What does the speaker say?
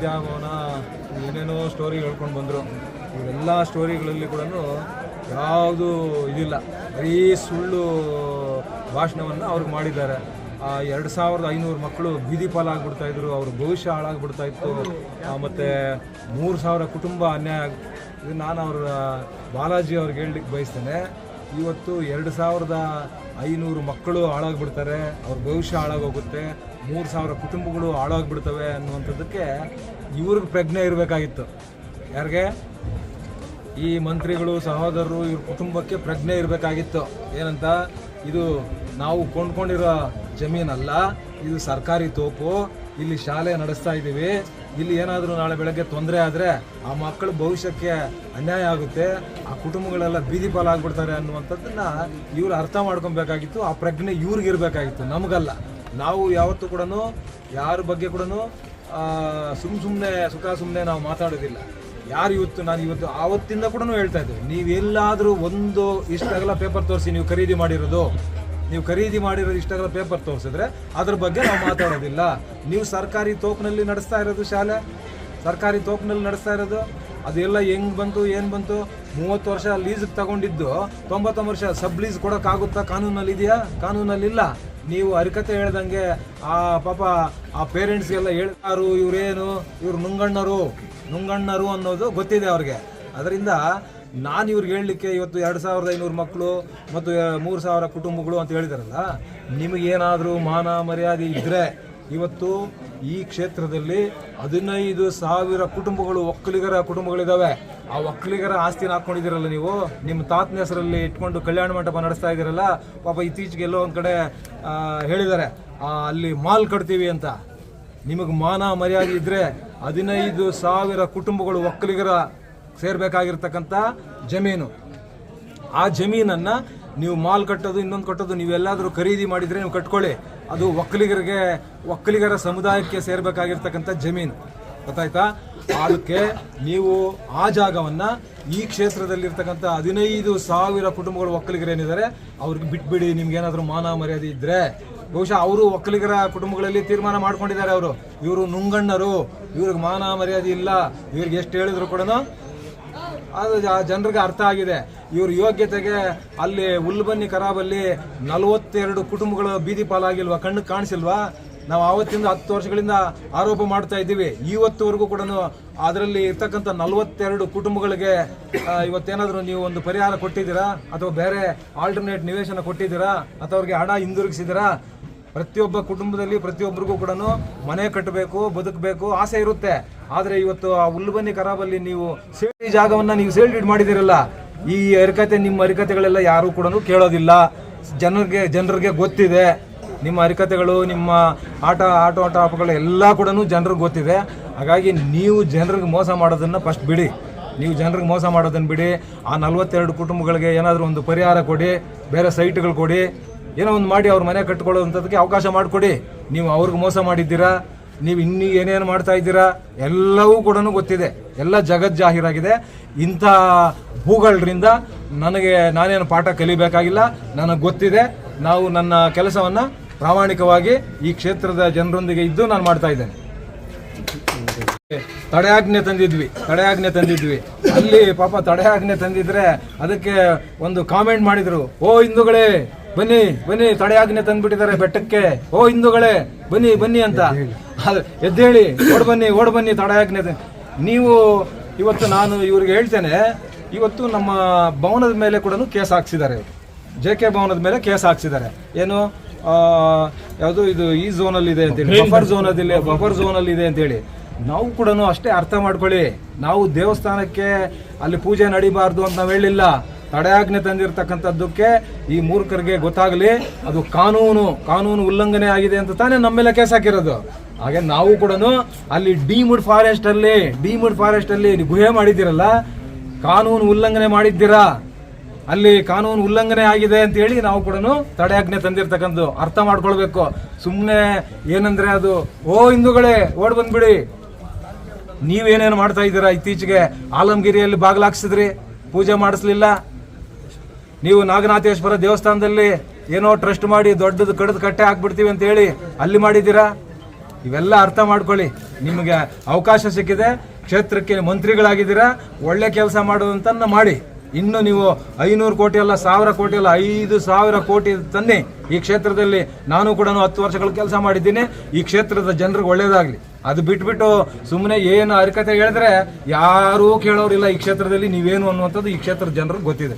ವಿದ್ಯಾಭವನ ಏನೇನೋ ಸ್ಟೋರಿ ಹೇಳ್ಕೊಂಡು ಬಂದರು. ಇವೆಲ್ಲ ಸ್ಟೋರಿಗಳಲ್ಲಿ ಕೂಡ ಯಾವುದು ಇದಿಲ್ಲ, ಬರೀ ಸುಳ್ಳು ಭಾಷಣವನ್ನು ಅವ್ರಿಗೆ ಮಾಡಿದ್ದಾರೆ. 2500 ಮಕ್ಕಳು ಬೀದಿ ಪಾಲಾಗ್ಬಿಡ್ತಾಯಿದ್ರು, ಅವ್ರ ಭವಿಷ್ಯ ಹಾಳಾಗ್ಬಿಡ್ತಾಯಿತ್ತು. ಮತ್ತು 3000 ಕುಟುಂಬ ಅನ್ಯಾಯ. ಇದು ನಾನು ಅವ್ರ ಬಾಲಾಜಿ ಅವ್ರಿಗೆ ಹೇಳಲಿಕ್ಕೆ ಬಯಸ್ತೇನೆ. ಇವತ್ತು 2500 ಮಕ್ಕಳು ಹಾಳಾಗ್ಬಿಡ್ತಾರೆ, ಅವ್ರ ಭವಿಷ್ಯ ಹಾಳಾಗೋಗುತ್ತೆ, 3000 ಕುಟುಂಬಗಳು ಹಾಳಾಗ್ಬಿಡ್ತವೆ ಅನ್ನುವಂಥದ್ದಕ್ಕೆ ಇವ್ರಿಗೆ ಪ್ರಜ್ಞೆ ಇರಬೇಕಾಗಿತ್ತು. ಯಾರಿಗೆ? ಈ ಮಂತ್ರಿಗಳು, ಸಹೋದರರು, ಇವ್ರ ಕುಟುಂಬಕ್ಕೆ ಪ್ರಜ್ಞೆ ಇರಬೇಕಾಗಿತ್ತು. ಏನಂತ, ಇದು ನಾವು ಕೊಂಡ್ಕೊಂಡಿರೋ ಜಮೀನಲ್ಲ, ಇದು ಸರ್ಕಾರಿ ತೋಪು, ಇಲ್ಲಿ ಶಾಲೆ ನಡೆಸ್ತಾ ಇದ್ದೀವಿ, ಇಲ್ಲಿ ಏನಾದರೂ ನಾಳೆ ಬೆಳಗ್ಗೆ ತೊಂದರೆ ಆದರೆ ಆ ಮಕ್ಕಳ ಭವಿಷ್ಯಕ್ಕೆ ಅನ್ಯಾಯ ಆಗುತ್ತೆ, ಆ ಕುಟುಂಬಗಳೆಲ್ಲ ಬೀದಿ ಪಾಲಾಗ್ಬಿಡ್ತಾರೆ ಅನ್ನುವಂಥದ್ದನ್ನು ಇವರು ಅರ್ಥ ಮಾಡ್ಕೊಬೇಕಾಗಿತ್ತು. ಆ ಪ್ರಜ್ಞೆ ಇವ್ರಿಗಿರಬೇಕಾಗಿತ್ತು, ನಮಗಲ್ಲ. ನಾವು ಯಾವತ್ತೂ ಕೂಡ ಯಾರ ಬಗ್ಗೆ ಕೂಡ ಸುಮ್ಮನೆ ಸುಮ್ಮನೆ ನಾವು ಮಾತಾಡೋದಿಲ್ಲ. ಯಾರು ನಾನು ಇವತ್ತು ಆವತ್ತಿಂದ ಕೂಡ ಹೇಳ್ತಾ ಇದ್ದೀವಿ, ನೀವೆಲ್ಲಾದರೂ ಒಂದು ಇಷ್ಟಾಗಲ್ಲ ಪೇಪರ್ ತೋರಿಸಿ ನೀವು ಖರೀದಿ ಮಾಡಿರೋದು ಇಷ್ಟಾಗಲ್ಲ ಪೇಪರ್ ತೋರಿಸಿದ್ರೆ ಅದ್ರ ಬಗ್ಗೆ ನಾವು ಮಾತಾಡೋದಿಲ್ಲ. ನೀವು ಸರ್ಕಾರಿ ತೋಪಿನಲ್ಲಿ ನಡೆಸ್ತಾ ಇರೋದು, ಶಾಲೆ ಸರ್ಕಾರಿ ತೋಪಿನಲ್ಲಿ ನಡೆಸ್ತಾ ಇರೋದು, ಅದೆಲ್ಲ ಹೆಂಗೆ ಬಂತು, ಏನು ಬಂತು? 30 ವರ್ಷ ಲೀಸ್ಗೆ ತಗೊಂಡಿದ್ದು 99 ವರ್ಷ ಸಬ್ ಲೀಸ್ ಕೊಡೋಕ್ಕಾಗುತ್ತಾ? ಕಾನೂನಲ್ಲಿ ಇದೆಯಾ? ಕಾನೂನಲ್ಲಿಲ್ಲ. ನೀವು ಹರಿಕತೆ ಹೇಳ್ದಂಗೆ ಆ ಪಾಪ ಆ ಪೇರೆಂಟ್ಸ್ಗೆಲ್ಲ ಹೇಳ್ತಾರು, ಇವರೇನು ಇವ್ರು ನುಂಗಣ್ಣರು ಅನ್ನೋದು ಗೊತ್ತಿದೆ ಅವ್ರಿಗೆ. ಅದರಿಂದ ನಾನು ಇವ್ರಿಗೆ ಹೇಳಲಿಕ್ಕೆ, ಇವತ್ತು 2500 ಮಕ್ಕಳು ಮತ್ತು 3000 ಕುಟುಂಬಗಳು ಅಂತ ಹೇಳಿದಾರಲ್ಲ, ನಿಮಗೇನಾದರೂ ಮಾನ ಮರ್ಯಾದೆ ಇದ್ದರೆ ಇವತ್ತು ಈ ಕ್ಷೇತ್ರದಲ್ಲಿ 15,000 ಕುಟುಂಬಗಳು, ಒಕ್ಕಲಿಗರ ಕುಟುಂಬಗಳಿದ್ದಾವೆ. ಆ ಒಕ್ಕಲಿಗರ ಆಸ್ತಿನ ಹಾಕ್ಕೊಂಡಿದ್ದೀರಲ್ಲ ನೀವು, ನಿಮ್ಮ ತಾತನ ಹೆಸರಲ್ಲಿ ಇಟ್ಕೊಂಡು ಕಲ್ಯಾಣ ಮಂಟಪ ನಡೆಸ್ತಾ ಇದ್ದೀರಲ್ಲ. ಪಾಪ ಇತ್ತೀಚೆಗೆ ಎಲ್ಲೋ ಒಂದು ಕಡೆ ಹೇಳಿದ್ದಾರೆ, ಅಲ್ಲಿ ಮಾಲ್ ಕಟ್ತೀವಿ ಅಂತ. ನಿಮಗೆ ಮಾನ ಮರ್ಯಾದೆ ಇದ್ದರೆ 15,000 ಕುಟುಂಬಗಳು ಒಕ್ಕಲಿಗರ ಸೇರ್ಬೇಕಾಗಿರ್ತಕ್ಕಂಥ ಜಮೀನು, ಆ ಜಮೀನನ್ನು ನೀವು ಮಾಲ್ ಕಟ್ಟೋದು, ಇನ್ನೊಂದು ಕಟ್ಟೋದು, ನೀವೆಲ್ಲಾದರೂ ಖರೀದಿ ಮಾಡಿದರೆ ನೀವು ಕಟ್ಕೊಳ್ಳಿ. ಅದು ಒಕ್ಕಲಿಗರ ಸಮುದಾಯಕ್ಕೆ ಸೇರ್ಬೇಕಾಗಿರ್ತಕ್ಕಂಥ ಜಮೀನು, ಗೊತ್ತಾಯ್ತಾ? ಅದಕ್ಕೆ ನೀವು ಆ ಜಾಗವನ್ನು ಈ ಕ್ಷೇತ್ರದಲ್ಲಿರ್ತಕ್ಕಂಥ 15,000 ಕುಟುಂಬಗಳು ಒಕ್ಕಲಿಗರೇನಿದ್ದಾರೆ ಅವ್ರಿಗೆ ಬಿಟ್ಬಿಡಿ. ನಿಮ್ಗೇನಾದರೂ ಮಾನ ಮರ್ಯಾದೆ ಇದ್ದರೆ, ಬಹುಶಃ ಅವರು ಒಕ್ಕಲಿಗರ ಕುಟುಂಬಗಳಲ್ಲಿ ತೀರ್ಮಾನ ಮಾಡ್ಕೊಂಡಿದ್ದಾರೆ, ಇವರು ನುಂಗಣ್ಣರು, ಇವ್ರಿಗೆ ಮಾನ ಮರ್ಯಾದೆ ಇಲ್ಲ, ಇವ್ರಿಗೆ ಎಷ್ಟು ಹೇಳಿದ್ರು ಕೂಡ ಅದು ಜನರಿಗೆ ಅರ್ಥ ಆಗಿದೆ. ಇವ್ರ ಯೋಗ್ಯತೆಗೆ ಅಲ್ಲಿ ಹುಲ್ಬನ್ನಿ ಖರಾಬಲ್ಲಿ 42 ಕುಟುಂಬಗಳು ಬೀದಿ ಪಾಲಾಗಿಲ್ವಾ? ಕಣ್ಣಿಗೆ ಕಾಣಿಸಿಲ್ವಾ? ನಾವು ಆವತ್ತಿಂದ 10 ವರ್ಷಗಳಿಂದ ಆರೋಪ ಮಾಡ್ತಾ ಇದ್ದೀವಿ. ಇವತ್ತುವರೆಗೂ ಕೂಡ ಅದರಲ್ಲಿ ಇರ್ತಕ್ಕಂಥ 42 ಕುಟುಂಬಗಳಿಗೆ ಇವತ್ತೇನಾದರೂ ನೀವು ಒಂದು ಪರಿಹಾರ ಕೊಟ್ಟಿದ್ದೀರಾ? ಅಥವಾ ಬೇರೆ ಆಲ್ಟರ್ನೇಟ್ ನಿವೇಶನ ಕೊಟ್ಟಿದ್ದೀರಾ? ಅಥವಾ ಅವ್ರಿಗೆ ಹಣ ಹಿಂದಿರುಗಿಸಿದ್ದೀರಾ? ಪ್ರತಿಯೊಬ್ಬ ಕುಟುಂಬದಲ್ಲಿ ಪ್ರತಿಯೊಬ್ಬರಿಗೂ ಕೂಡ ಮನೆ ಕಟ್ಟಬೇಕು, ಬದುಕಬೇಕು ಆಸೆ ಇರುತ್ತೆ. ಆದರೆ ಇವತ್ತು ಆ ಹುಲ್ಬನ್ನಿ ಖರಾಬಲ್ಲಿ ನೀವು ಸೇಲ್ ಜಾಗವನ್ನು ನೀವು ಸೇಲ್ ಡೀಡ್ ಮಾಡಿದಿರಲ್ಲ, ಈ ನಿಮ್ಮ ಹರಿಕತೆಗಳೆಲ್ಲ ಯಾರೂ ಕೂಡ ಕೇಳೋದಿಲ್ಲ. ಜನರಿಗೆ ಗೊತ್ತಿದೆ ನಿಮ್ಮ ಹರಿಕತೆಗಳು, ನಿಮ್ಮ ಆಟೋಟಗಳು ಎಲ್ಲ ಕೂಡ ಜನರಿಗೆ ಗೊತ್ತಿದೆ. ಹಾಗಾಗಿ ನೀವು ಜನರಿಗೆ ಮೋಸ ಮಾಡೋದನ್ನು ಫಸ್ಟ್ ಬಿಡಿ. ಬಿಡಿ. ಆ 42 ಕುಟುಂಬಗಳಿಗೆ ಏನಾದರೂ ಒಂದು ಪರಿಹಾರ ಕೊಡಿ, ಬೇರೆ ಸೈಟ್ಗಳು ಕೊಡಿ, ಏನೋ ಒಂದು ಮಾಡಿ ಅವ್ರ ಮನೆ ಕಟ್ಕೊಳ್ಳೋವಂಥದ್ದಕ್ಕೆ ಅವಕಾಶ ಮಾಡಿಕೊಡಿ. ನೀವು ಅವ್ರಿಗೆ ಮೋಸ ಮಾಡಿದ್ದೀರಾ, ನೀವು ಇನ್ನೂ ಏನೇನು ಮಾಡ್ತಾ ಇದ್ದೀರಾ ಎಲ್ಲವೂ ಕೂಡ ಗೊತ್ತಿದೆ, ಎಲ್ಲ ಜಗಜ್ಜಾಹೀರಾಗಿದೆ. ಇಂಥ ಭೂಗಳರಿಂದ ನಾನೇನು ಪಾಠ ಕಲಿಬೇಕಾಗಿಲ್ಲ, ನನಗೆ ಗೊತ್ತಿದೆ. ನಾವು ನನ್ನ ಕೆಲಸವನ್ನು ಪ್ರಾಮಾಣಿಕವಾಗಿ ಈ ಕ್ಷೇತ್ರದ ಜನರೊಂದಿಗೆ ಇದ್ದು ನಾನು ಮಾಡ್ತಾ ಇದ್ದೇನೆ. ತಡೆಯಾಜ್ಞೆ ತಂದಿದ್ವಿ. ಅಲ್ಲಿ ಪಾಪ ತಡೆಯಾಜ್ಞೆ ತಂದಿದ್ರೆ ಅದಕ್ಕೆ ಒಂದು ಕಾಮೆಂಟ್ ಮಾಡಿದ್ರು, ಓ ಹಿಂದೂಗಳೇ ಬನ್ನಿ ತಡೆಯಾಜ್ಞೆ ತಂದ್ಬಿಟ್ಟಿದ್ದಾರೆ ಬೆಟ್ಟಕ್ಕೆ, ಓ ಹಿಂದೂಗಳೇ ಬನ್ನಿ ಅಂತ. ಎದ್ದೇಳಿ ಓಡ್ ಬನ್ನಿ ತಡೆಯಾಜ್ಞೆ. ನೀವು ಇವತ್ತು ನಾನು ಇವ್ರಿಗೆ ಹೇಳ್ತೇನೆ, ಇವತ್ತು ನಮ್ಮ ಭವನದ ಮೇಲೆ ಕೂಡ ಕೇಸ್ ಹಾಕ್ಸಿದ್ದಾರೆ. JK ಭವನದ ಮೇಲೆ ಕೇಸ್ ಹಾಕ್ಸಿದ್ದಾರೆ. ಏನು ಯಾವುದು ಇದು ಈ ಝೋನಲ್ಲಿ ಇದೆ ಅಂತೇಳಿ, ಬಫರ್ ಝೋನಲ್ಲಿ ಇದೆ ಅಂತೇಳಿ. ನಾವು ಕೂಡ ಅಷ್ಟೇ ಅರ್ಥ ಮಾಡ್ಕೊಳ್ಳಿ. ನಾವು ದೇವಸ್ಥಾನಕ್ಕೆ ಅಲ್ಲಿ ಪೂಜೆ ನಡಿಬಾರ್ದು ಅಂತ ನಾವು ಹೇಳಿಲ್ಲ. ತಡೆಯಾಜ್ಞೆ ತಂದಿರತಕ್ಕಂಥದ್ದಕ್ಕೆ ಈ ಮೂರ್ಖರಿಗೆ ಗೊತ್ತಾಗಲಿ, ಅದು ಕಾನೂನು ಉಲ್ಲಂಘನೆ ಆಗಿದೆ ಅಂತ ತಾನೇ ನಮ್ಮ ಮೇಲೆ ಕೇಸ್ ಹಾಕಿರೋದು. ಹಾಗೆ ನಾವು ಕೂಡ ಅಲ್ಲಿ ಡೀಮ್ಡ್ ಫಾರೆಸ್ಟ್ ಅಲ್ಲಿ ಗುಹೆ ಮಾಡಿದ್ದೀರಲ್ಲ, ಕಾನೂನು ಉಲ್ಲಂಘನೆ ಮಾಡಿದ್ದೀರಾ, ಅಲ್ಲಿ ಕಾನೂನು ಉಲ್ಲಂಘನೆ ಆಗಿದೆ ಅಂತ ಹೇಳಿ ನಾವು ಕೂಡ ತಡೆಯಾಜ್ಞೆ ತಂದಿರತಕ್ಕಂಥದ್ದು ಅರ್ಥ ಮಾಡ್ಕೊಳ್ಬೇಕು. ಸುಮ್ಮನೆ ಏನಂದ್ರೆ ಅದು ಓ ಹಿಂದೂಗಳೇ ಓಡ್ ಬಂದ್ಬಿಡಿ. ನೀವೇನೇನು ಮಾಡ್ತಾ ಇದ್ದೀರಾ? ಇತ್ತೀಚೆಗೆ ಆಲಮಗಿರಿಯಲ್ಲಿ ಬಾಗಿಲಾಕ್ಸಿದ್ರಿ, ಪೂಜೆ ಮಾಡಿಸ್ಲಿಲ್ಲ. ನೀವು ನಾಗನಾಥೇಶ್ವರ ದೇವಸ್ಥಾನದಲ್ಲಿ ಏನೋ ಟ್ರಸ್ಟ್ ಮಾಡಿ ದೊಡ್ಡದು ಕಡ್ದು ಕಟ್ಟೆ ಹಾಕ್ಬಿಡ್ತೀವಿ ಅಂತ ಹೇಳಿ ಅಲ್ಲಿ ಮಾಡಿದ್ದೀರಾ. ಇವೆಲ್ಲ ಅರ್ಥ ಮಾಡ್ಕೊಳ್ಳಿ. ನಿಮಗೆ ಅವಕಾಶ ಸಿಕ್ಕಿದೆ, ಕ್ಷೇತ್ರಕ್ಕೆ ಮಂತ್ರಿಗಳಾಗಿದ್ದೀರಾ, ಒಳ್ಳೆ ಕೆಲಸ ಮಾಡೋದಂತ ಮಾಡಿ. ಇನ್ನು ನೀವು 500 ಕೋಟಿ ಅಲ್ಲ, 1000 ಕೋಟಿ ಅಲ್ಲ, 5000 ಕೋಟಿ ತನ್ನಿ ಈ ಕ್ಷೇತ್ರದಲ್ಲಿ. ನಾನು ಕೂಡ 10 ವರ್ಷಗಳ ಕೆಲಸ ಮಾಡಿದ್ದೀನಿ. ಈ ಕ್ಷೇತ್ರದ ಜನರಿಗೆ ಒಳ್ಳೇದಾಗಲಿ. ಅದು ಬಿಟ್ಬಿಟ್ಟು ಸುಮ್ಮನೆ ಏನು ಹರಿಕತೆ ಹೇಳಿದ್ರೆ ಯಾರೂ ಕೇಳೋರಿಲ್ಲ. ಈ ಕ್ಷೇತ್ರದಲ್ಲಿ ನೀವೇನು ಅನ್ನುವಂಥದ್ದು ಈ ಕ್ಷೇತ್ರದ ಜನರಿಗೆ ಗೊತ್ತಿದೆ.